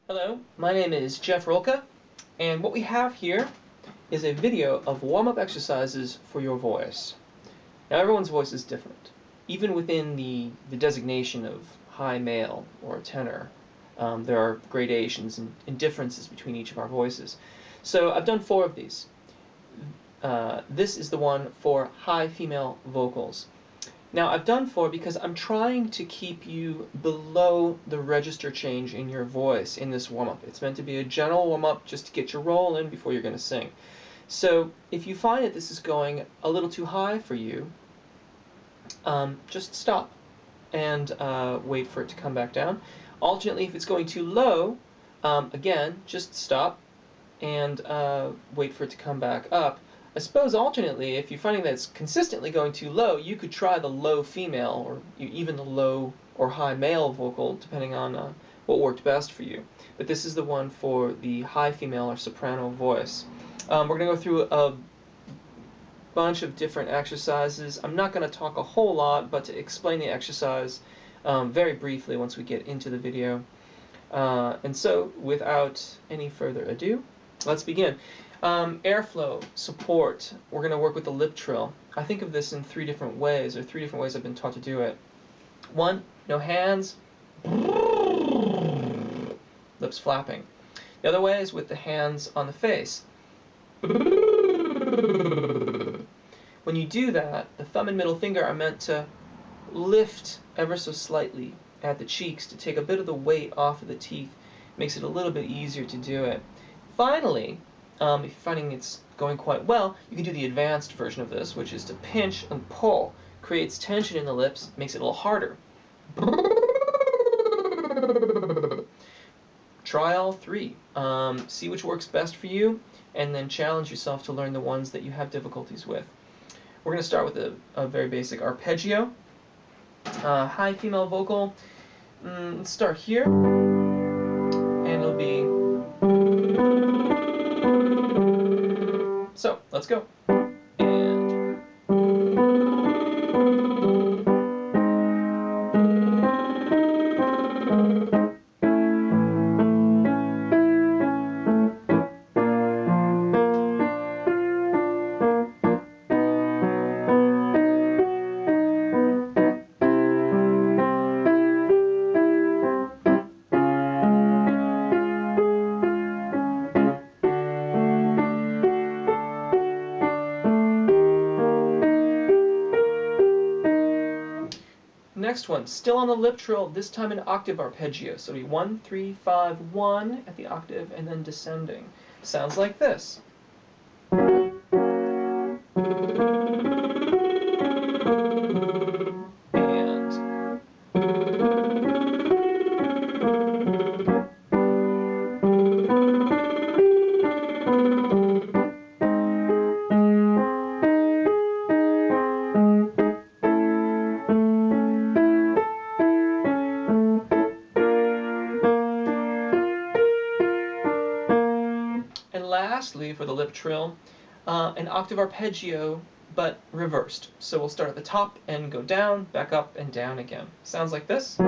Hello, my name is Jeff Rolka, and what we have here is a video of warm-up exercises for your voice. Now, everyone's voice is different. Even within the designation of high male or tenor, there are gradations and differences between each of our voices. So I've done 4 of these. This is the one for high female vocals. Now, I've done 4 because I'm trying to keep you below the register change in your voice in this warm-up. It's meant to be a general warm-up just to get your roll in before you're going to sing. So if you find that this is going a little too high for you, just stop and wait for it to come back down. Alternately, if it's going too low, again, just stop and wait for it to come back up. I suppose alternately, if you're finding that it's consistently going too low, you could try the low female or even the low or high male vocal, depending on what worked best for you. But this is the one for the high female or soprano voice. We're going to go through a bunch of different exercises. I'm not going to talk a whole lot, but to explain the exercise very briefly once we get into the video. And so, without any further ado, let's begin. Airflow, support, we're going to work with the lip trill. I think of this in 3 different ways, or 3 different ways I've been taught to do it. 1, no hands, lips flapping. The other way is with the hands on the face. When you do that, the thumb and middle finger are meant to lift ever so slightly at the cheeks to take a bit of the weight off of the teeth. Makes it a little bit easier to do it. Finally, if you're finding it's going quite well, you can do the advanced version of this, which is to pinch and pull. Creates tension in the lips, makes it a little harder. Try all 3. See which works best for you, and then challenge yourself to learn the ones that you have difficulties with. We're going to start with a very basic arpeggio. High female vocal. Let's start here, and it'll be... So, let's go. And... Next one, still on the lip trill, this time an octave arpeggio. So it'll be 1, 3, 5, 1 at the octave, and then descending. Sounds like this. And lastly, for the lip trill, an octave arpeggio, but reversed. So we'll start at the top and go down, back up, and down again. Sounds like this.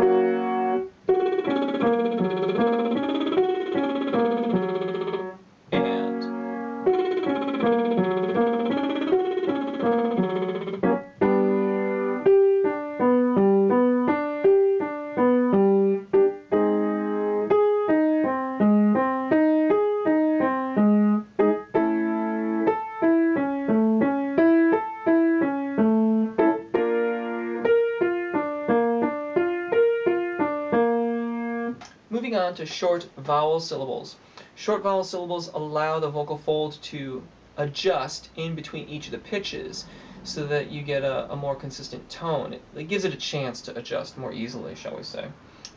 Moving on to short vowel syllables. Short vowel syllables allow the vocal fold to adjust in between each of the pitches so that you get a more consistent tone. It gives it a chance to adjust more easily, shall we say.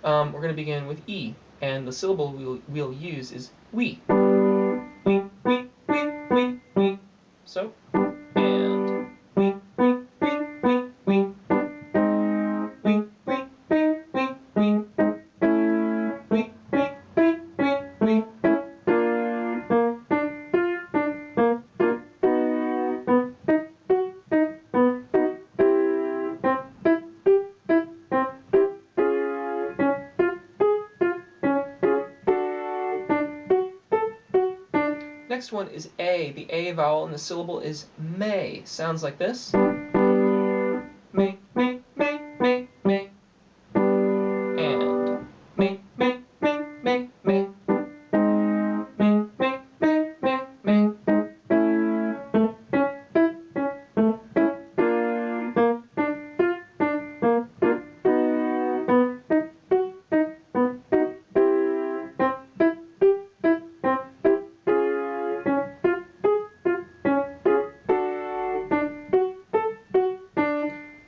We're going to begin with E, and the syllable we'll use is we. We, we, we, we, we. So, and we, we, we, we, we. We, we, we, we, we. next one is A. The A vowel in the syllable is may. Sounds like this. May, may, may, may, may. And may, may, may, may, may. May, may, may, may, may.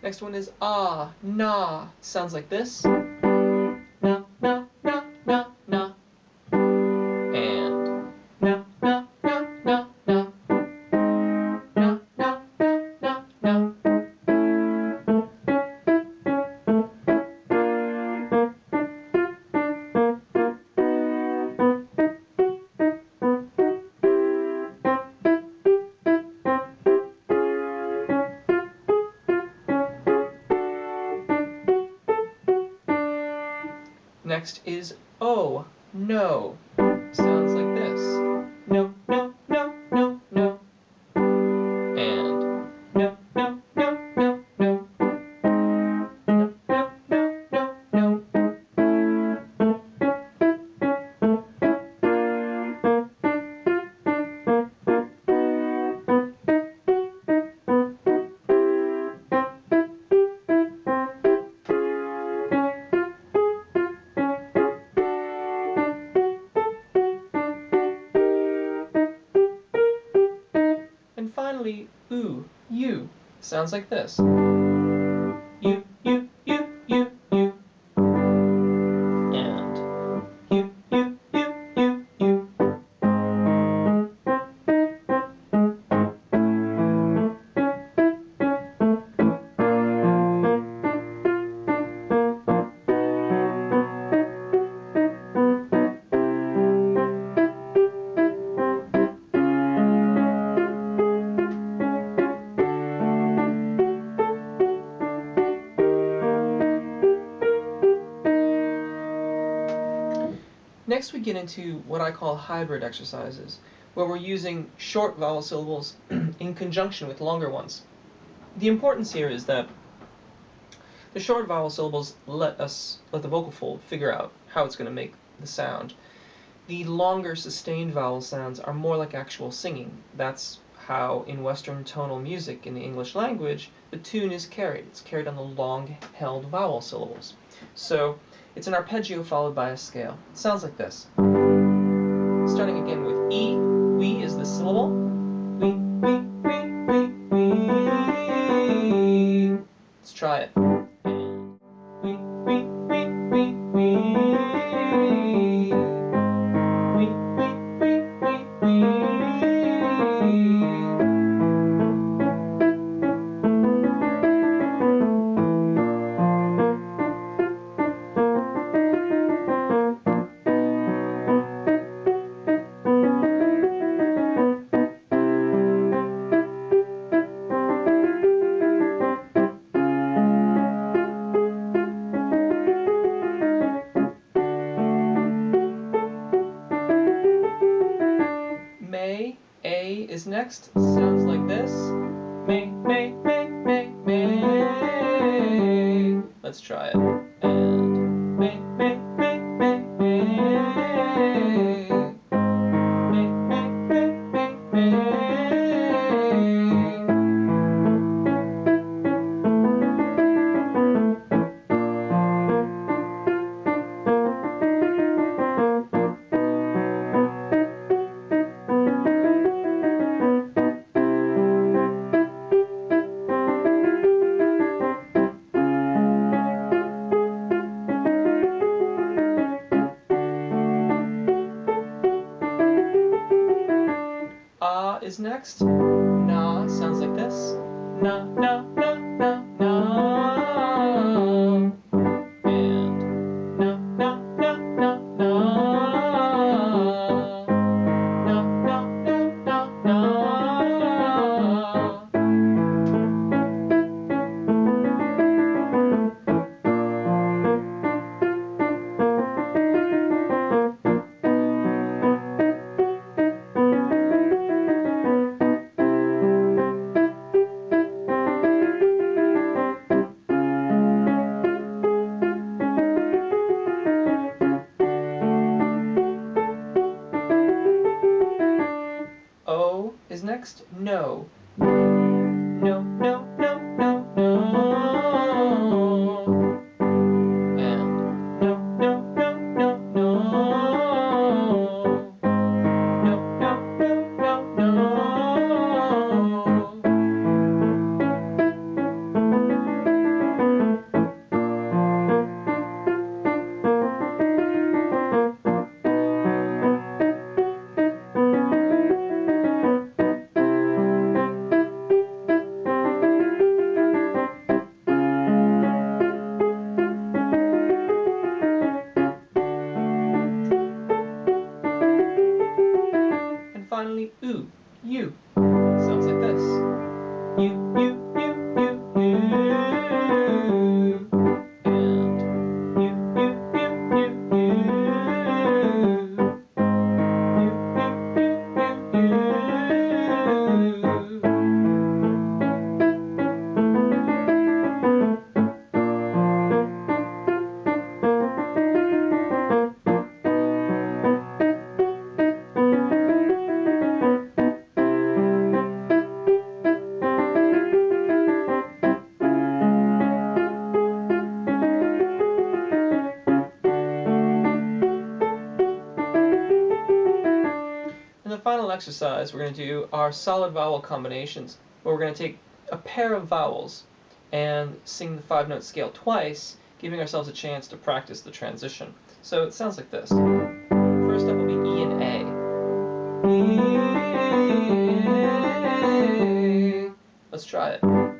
Next one is ah, na. Sounds like this. Na, na, na, na, na. And na, na, na, na, na. Na, na, na, na, na. Next is O, no. Sounds like this. No, no, no, no, no. And no, no, no, no, no. No, no, no, no, no. And finally, oo, you. Sounds like this. You, you, you, you, you. And you, you, you, you, you. Next we get into what I call hybrid exercises, where we're using short vowel syllables in conjunction with longer ones. The importance here is that the short vowel syllables let the vocal fold figure out how it's going to make the sound. The longer sustained vowel sounds are more like actual singing. That's how in Western tonal music in the English language the tune is carried. It's carried on the long held vowel syllables. So it's an arpeggio followed by a scale. It sounds like this. Starting again with E. We is the syllable. We, we, we, we, we. Let's try it. And we, we, we, we, we. We, we, we, we, we. May, A is next. Sounds like this. May, may, may, may, may. Let's try it. And may, may, may, may, may. May, may, may, may, may. Ah is next. Na sounds like this. Na, na, na, na, na. And na, na, na, na, na. Na, na, na, na, na. next? No. No, no, no, no, no. And no, no, no, no, no. No, no, no, no, no. And finally, ooh, you. Sounds like this. You, you, you, you, you. And you, you, you, you, you. You, you, you, you, you. In the final exercise, we're going to do our solid vowel combinations, where we're going to take a pair of vowels and sing the 5-note scale twice, giving ourselves a chance to practice the transition. So it sounds like this. First up will be E and A. E, let's try it. And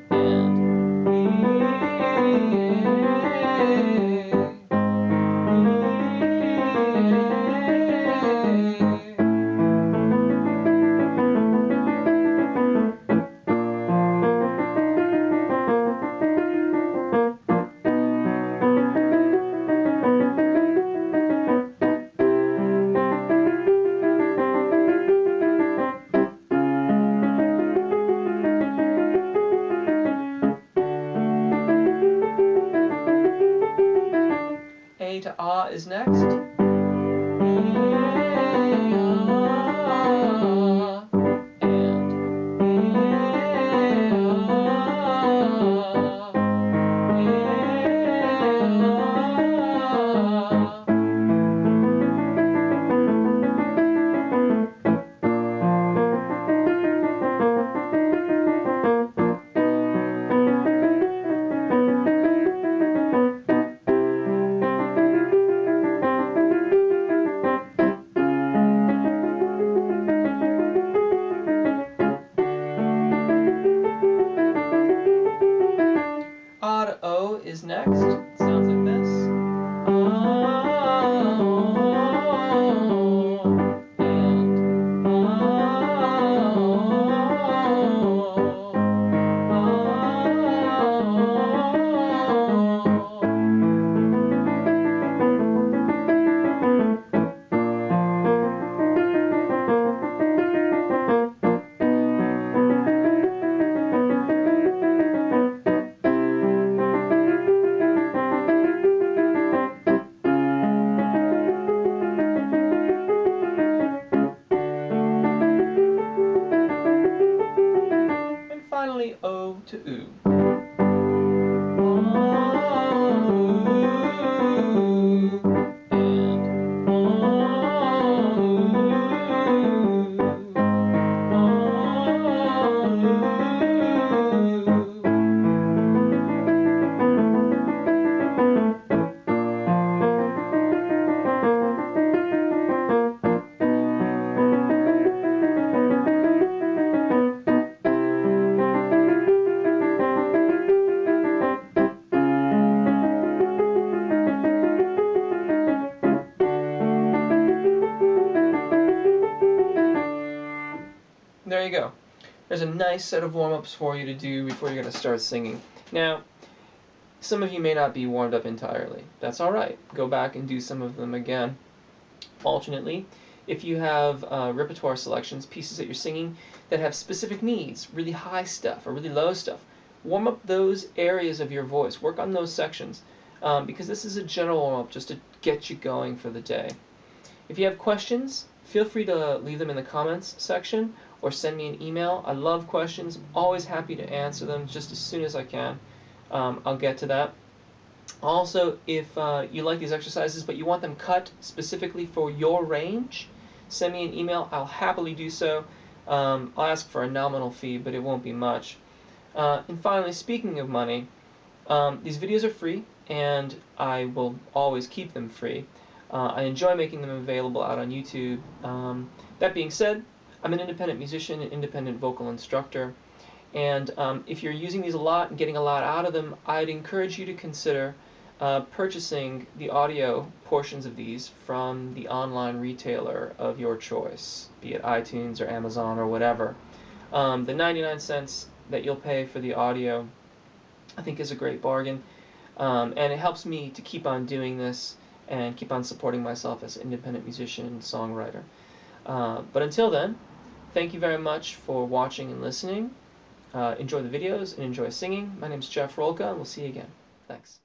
A to ah is next. Ah to O is next. It sounds like this. And finally, O to oo. There you go. There's a nice set of warm-ups for you to do before you're going to start singing. Now, some of you may not be warmed up entirely. That's alright. Go back and do some of them again. Alternately, if you have repertoire selections, pieces that you're singing that have specific needs, really high stuff or really low stuff, warm up those areas of your voice. Work on those sections because this is a general warm-up just to get you going for the day. If you have questions, feel free to leave them in the comments section, or send me an email. I love questions. I'm always happy to answer them just as soon as I can. I'll get to that. Also, if you like these exercises but you want them cut specifically for your range, send me an email. I'll happily do so. I'll ask for a nominal fee, but it won't be much. And finally, speaking of money, these videos are free, and I will always keep them free. I enjoy making them available out on YouTube. That being said, I'm an independent musician, an independent vocal instructor, and if you're using these a lot and getting a lot out of them, I'd encourage you to consider purchasing the audio portions of these from the online retailer of your choice, be it iTunes or Amazon or whatever. The 99 cents that you'll pay for the audio, I think, is a great bargain, and it helps me to keep on doing this and keep on supporting myself as an independent musician and songwriter. But until then, thank you very much for watching and listening. Enjoy the videos and enjoy singing. My name is Jeff Rolka, and we'll see you again. Thanks.